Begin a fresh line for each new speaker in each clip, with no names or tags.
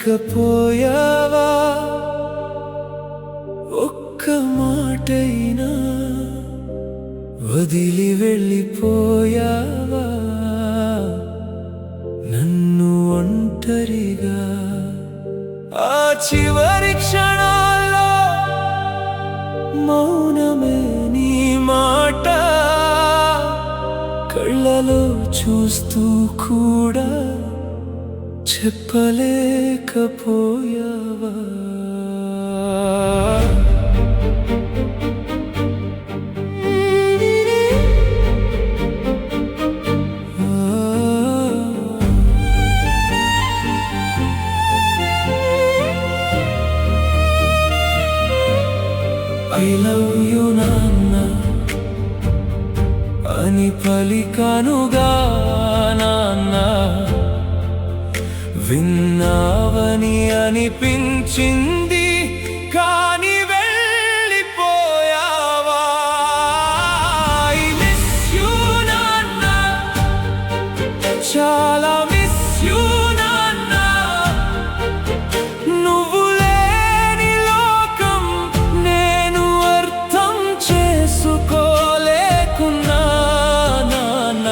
చెప్పలేకపోయావా ఒక్క మాటైనా వదిలి వెళ్ళిపోయావా నన్ను ఒంటరిగా ఆ చివరి క్షణాల్లో మౌనమే నీ మాట కళ్ళలో చూస్తూ కూడా చెప్పలేకపోయావా I love you నాన్న అని పలికానుగా నాన్న విన్నావని అనిపించింది కాని వెళ్ళిపోయావా I miss you నాన్న చాలా miss you నాన్న నువ్వు లేని లోకం నేను అర్థం చేసుకోలేకున్నా నాన్న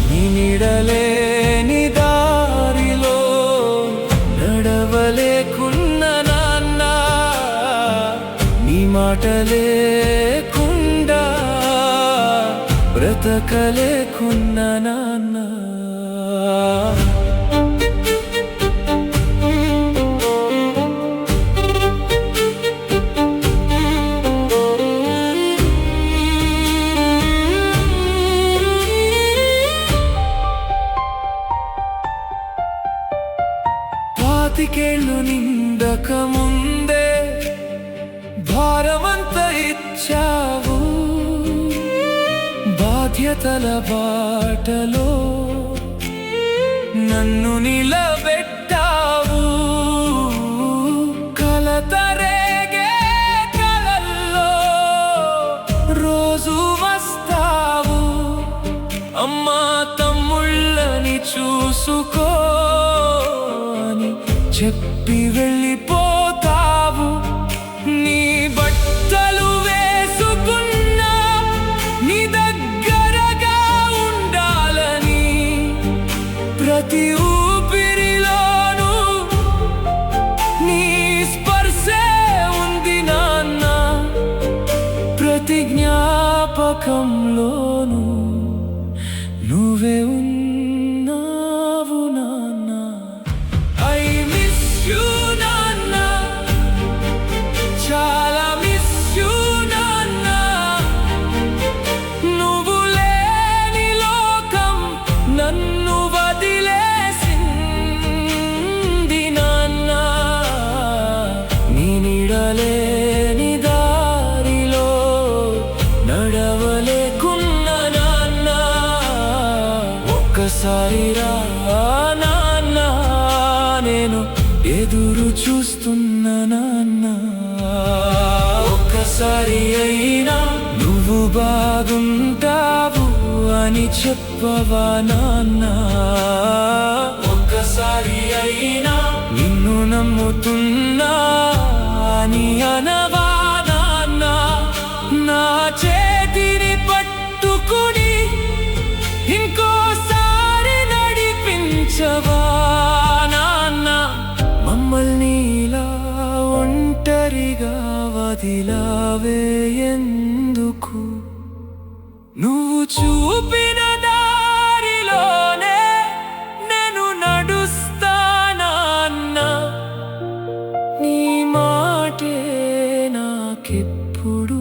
నీ నీడలేని దారిలో నడవలేకున్నా నాన్న నీ మాట లేకుండా బ్రతకలేకున్నా నాన్న పాతికేళ్ళు నిండక ముందే భారమంత ఇచ్చావు బాధ్యతల బాటలో నన్ను నిలబెట్టావు కలతరేగే కలల్లో రోజు వస్తావు అమ్మా తమ్ముళ్ళని చూసుకో చెప్పి వెళ్ళిపోతావు నీ బట్టలు వేసుకున్నా నీ దగ్గరగా ఉండాలని ప్రతి ఊపిరిలోనూ నీ స్పర్శే ఉంది నాన్న ప్రతి జ్ఞాపకంలోనూ నువ్వే ఉన్నావు నాన్న I miss you నాన్న చాలా miss you నాన్న నువ్వు లేని లోకం నన్ను వదిలేసింది నాన్న నీ నీడలేని దారిలో నడవలేకున్నా నాన్న ఒక్కసారి రా నాన్న నేను ఎదురు చూస్తున్నా నాన్న ఒక్కసారి అయినా నువ్వు బాగుంటావు అని చెప్పవా నాన్న ఒక్కసారి అయినా నిన్ను నమ్ముతున్నా అని అనవా నాన్న నా చేతిని పట్టుకుని ఇంకోసారి నడిపించవా మమ్మల్ని ఇలా ఒంటరిగా వదిలావే ఎందుకు నువ్వు చూపిన దారిలోనే నేను నడుస్తానన్న నీ మాటే నాకెప్పుడు